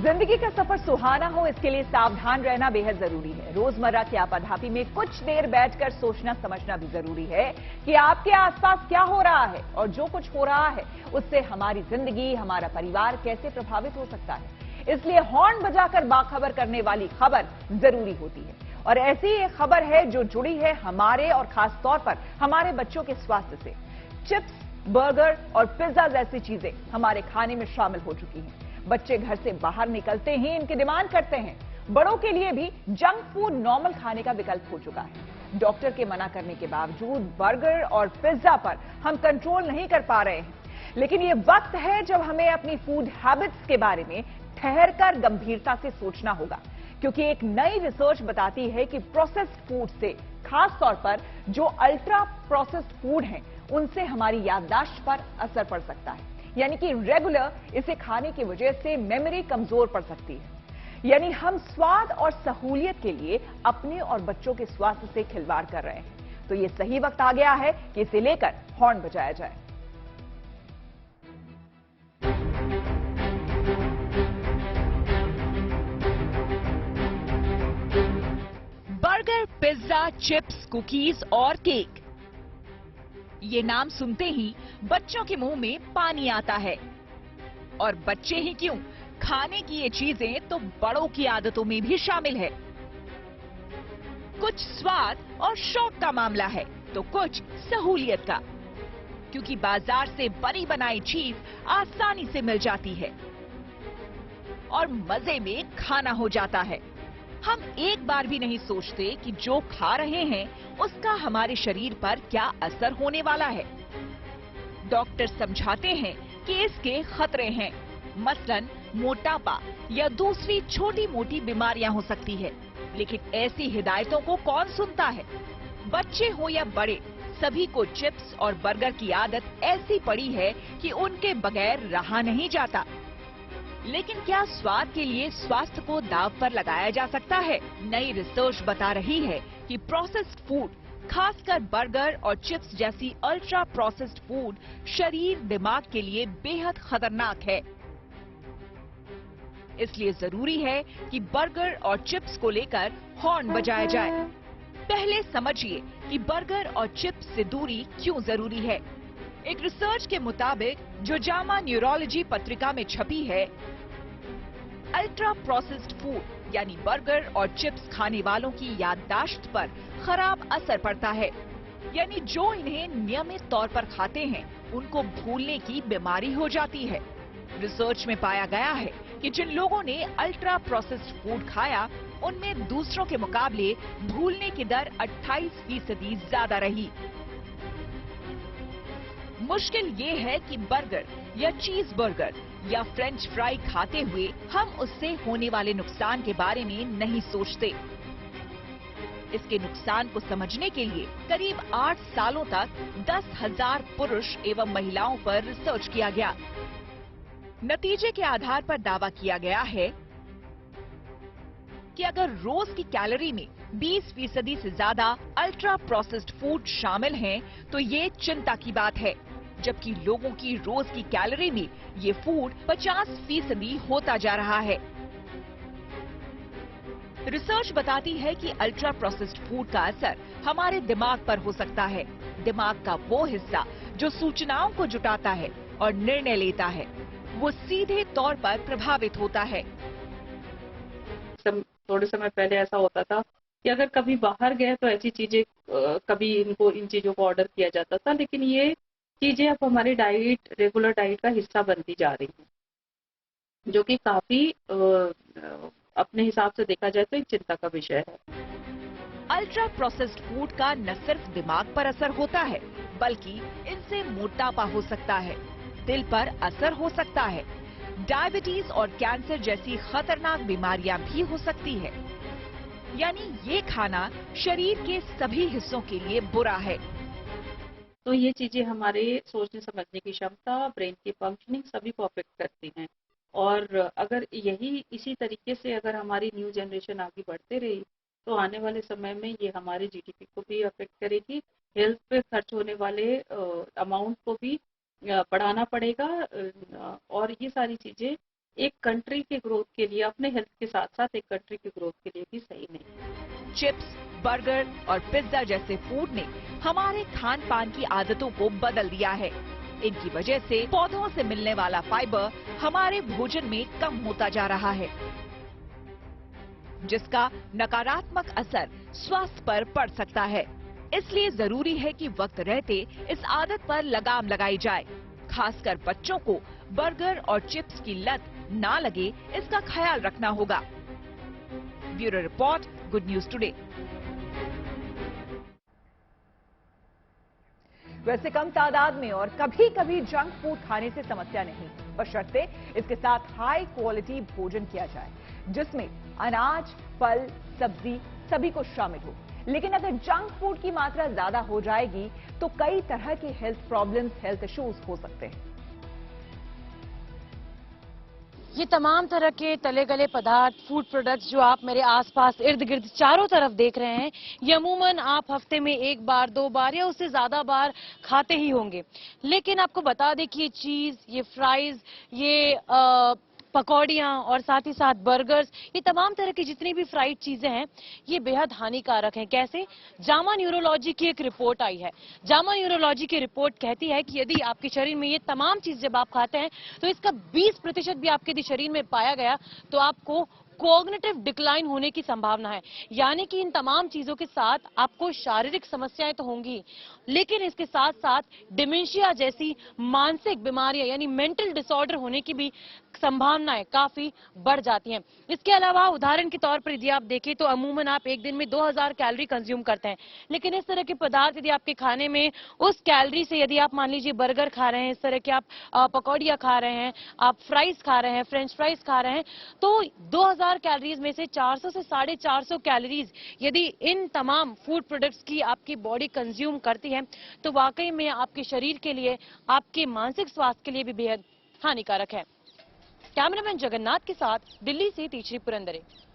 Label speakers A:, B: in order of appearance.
A: जिंदगी का सफर सुहाना हो, इसके लिए सावधान रहना बेहद जरूरी है। रोजमर्रा की आपाधापी में कुछ देर बैठकर सोचना समझना भी जरूरी है कि आपके आसपास क्या हो रहा है और जो कुछ हो रहा है उससे हमारी जिंदगी, हमारा परिवार कैसे प्रभावित हो सकता है। इसलिए हॉर्न बजाकर बाखबर करने वाली खबर जरूरी होती है और ऐसी एक खबर है जो जुड़ी है हमारे और खास तौर पर हमारे बच्चों के स्वास्थ्य से। चिप्स, बर्गर और पिज्जा जैसी चीजें हमारे खाने में शामिल हो चुकी हैं। बच्चे घर से बाहर निकलते ही इनकी डिमांड करते हैं। बड़ों के लिए भी जंक फूड नॉर्मल खाने का विकल्प हो चुका है। डॉक्टर के मना करने के बावजूद बर्गर और पिज्जा पर हम कंट्रोल नहीं कर पा रहे हैं। लेकिन ये वक्त है जब हमें अपनी फूड हैबिट्स के बारे में ठहरकर गंभीरता से सोचना होगा, क्योंकि एक नई रिसर्च बताती है कि प्रोसेस्ड फूड से, खास तौर पर जो अल्ट्रा प्रोसेस्ड फूड हैं, उनसे हमारी याददाश्त पर असर पड़ सकता है। यानी कि रेगुलर इसे खाने की वजह से मेमोरी कमजोर पड़ सकती है। यानी हम स्वाद और सहूलियत के लिए अपने और बच्चों के स्वास्थ्य से खिलवाड़ कर रहे हैं। तो ये सही वक्त आ गया है कि इसे लेकर हॉर्न बजाया जाए। बर्गर, पिज्जा, चिप्स, कुकीज और केक, ये नाम सुनते ही बच्चों के मुंह में पानी आता है। और बच्चे ही क्यों, खाने की ये चीजें तो बड़ों की आदतों में भी शामिल है। कुछ स्वाद और शौक का मामला है तो कुछ सहूलियत का, क्योंकि बाजार से बनी बनाई चीज आसानी से मिल जाती है और मजे में खाना हो जाता है। हम एक बार भी नहीं सोचते कि जो खा रहे हैं उसका हमारे शरीर पर क्या असर होने वाला है। डॉक्टर समझाते हैं कि इसके खतरे हैं, मसलन मोटापा या दूसरी छोटी मोटी बीमारियां हो सकती है। लेकिन ऐसी हिदायतों को कौन सुनता है? बच्चे हो या बड़े, सभी को चिप्स और बर्गर की आदत ऐसी पड़ी है कि उनके बगैर रहा नहीं जाता। लेकिन क्या स्वाद के लिए स्वास्थ्य को दांव पर लगाया जा सकता है? नई रिसर्च बता रही है कि प्रोसेस्ड फूड, खासकर बर्गर और चिप्स जैसी अल्ट्रा प्रोसेस्ड फूड, शरीर, दिमाग के लिए बेहद खतरनाक है। इसलिए जरूरी है कि बर्गर और चिप्स को लेकर हॉर्न बजाया जाए। पहले समझिए कि बर्गर और चिप्स से दूरी क्यों जरूरी है। एक रिसर्च के मुताबिक जो जामा न्यूरोलॉजी पत्रिका में छपी है, अल्ट्रा प्रोसेस्ड फूड यानी बर्गर और चिप्स खाने वालों की याददाश्त पर खराब असर पड़ता है। यानी जो इन्हें नियमित तौर पर खाते हैं उनको भूलने की बीमारी हो जाती है। रिसर्च में पाया गया है कि जिन लोगों ने अल्ट्रा प्रोसेस्ड फूड खाया उनमें दूसरों के मुकाबले भूलने की दर 28% ज्यादा रही। मुश्किल ये है कि बर्गर या चीज बर्गर या फ्रेंच फ्राई खाते हुए हम उससे होने वाले नुकसान के बारे में नहीं सोचते। इसके नुकसान को समझने के लिए करीब 8 सालों तक 10,000 पुरुष एवं महिलाओं पर रिसर्च किया गया। नतीजे के आधार पर दावा किया गया है कि अगर रोज की कैलोरी में 20% से ज्यादा अल्ट्रा प्रोसेस्ड फूड शामिल हैं, तो ये चिंता की बात है। जबकि लोगों की रोज की कैलोरी में ये फूड 50% होता जा रहा है। रिसर्च बताती है कि अल्ट्रा प्रोसेस्ड फूड का असर हमारे दिमाग पर हो सकता है। दिमाग का वो हिस्सा जो सूचनाओं को जुटाता है और निर्णय लेता है, वो सीधे तौर पर प्रभावित होता है।
B: थोड़े समय पहले ऐसा होता था कि अगर कभी बाहर गए तो ऐसी चीजें कभी इन चीजों को ऑर्डर किया जाता था, लेकिन ये चीजें अब हमारी रेगुलर डाइट का हिस्सा बनती जा रही है, जो कि काफी अपने हिसाब से देखा जाए तो एक चिंता का विषय है।
A: अल्ट्रा प्रोसेस्ड फूड का न सिर्फ दिमाग पर असर होता है, बल्कि इनसे मोटापा हो सकता है, दिल पर असर हो सकता है, डायबिटीज और कैंसर जैसी खतरनाक बीमारियां भी हो सकती है। यानी ये खाना शरीर के सभी हिस्सों के लिए बुरा है।
B: तो ये चीजें हमारे सोचने समझने की क्षमता, ब्रेन की फंक्शनिंग सभी को अफेक्ट करती हैं। और अगर इसी तरीके से अगर हमारी न्यू जनरेशन आगे बढ़ते रही तो आने वाले समय में ये हमारे जीडीपी को भी अफेक्ट करेगी, हेल्थ पे खर्च होने वाले अमाउंट को भी बढ़ाना पड़ेगा और ये सारी चीजें एक कंट्री के ग्रोथ के लिए, अपने हेल्थ के साथ साथ एक कंट्री की ग्रोथ के लिए भी सही नहीं।
A: चिप्स, बर्गर और पिज्जा जैसे फूड ने हमारे खान पान की आदतों को बदल दिया है। इनकी वजह से पौधों से मिलने वाला फाइबर हमारे भोजन में कम होता जा रहा है, जिसका नकारात्मक असर स्वास्थ्य पर पड़ सकता है। इसलिए जरूरी है कि वक्त रहते इस आदत पर लगाम लगाई जाए। खासकर बच्चों को बर्गर और चिप्स की लत ना लगे, इसका ख्याल रखना होगा। Bureau report, good news today.
C: वैसे कम तादाद में और कभी कभी जंक फूड खाने से समस्या नहीं, बशर्ते इसके साथ हाई क्वालिटी भोजन किया जाए, जिसमें अनाज, फल, सब्जी सभी को शामिल हो। लेकिन अगर जंक फूड की मात्रा ज्यादा हो जाएगी तो कई तरह के हेल्थ प्रॉब्लम्स, हेल्थ इश्यूज हो सकते हैं।
D: ये तमाम तरह के तले गले पदार्थ, फूड प्रोडक्ट्स जो आप मेरे आसपास इर्द गिर्द चारों तरफ देख रहे हैं, ये अमूमन आप हफ्ते में एक बार, दो बार या उससे ज्यादा बार खाते ही होंगे। लेकिन आपको बता दें कि ये चीज, ये फ्राइज, ये पकौड़ियाँ और साथ ही साथ बर्गर्स, ये तमाम तरह की जितनी भी फ्राइड चीजें हैं, ये बेहद हानिकारक हैं। कैसे? जामा न्यूरोलॉजी की एक रिपोर्ट आई है। जामा न्यूरोलॉजी की रिपोर्ट कहती है कि यदि आपके शरीर में ये तमाम चीज जब आप खाते हैं तो इसका 20% भी आपके यदि शरीर में पाया गया तो आपको कॉग्निटिव डिक्लाइन होने की संभावना है। यानी कि इन तमाम चीजों के साथ आपको शारीरिक समस्याएं तो होंगी, लेकिन इसके साथ साथ डिमेंशिया जैसी मानसिक बीमारियां यानी मेंटल डिसऑर्डर होने की भी संभावनाएं काफी बढ़ जाती हैं। इसके अलावा उदाहरण के तौर पर यदि आप देखें तो अमूमन आप एक दिन में 2000 कैलोरी कंज्यूम करते हैं, लेकिन इस तरह के पदार्थ यदि आपके खाने में उस कैलोरी से, यदि आप मान लीजिए बर्गर खा रहे हैं, इस तरह के आप पकौड़ियाँ खा रहे हैं, आप फ्राइज खा रहे हैं, फ्रेंच फ्राइज खा रहे हैं, तो 2000 कैलोरीज में से 400 से 450 कैलोरीज यदि इन तमाम फूड प्रोडक्ट्स की आपकी बॉडी कंज्यूम करती है तो वाकई में आपके शरीर के लिए, आपके मानसिक स्वास्थ्य के लिए भी बेहद हानिकारक है। कैमरामैन जगन्नाथ के साथ दिल्ली से तीसरी पुरंदरे।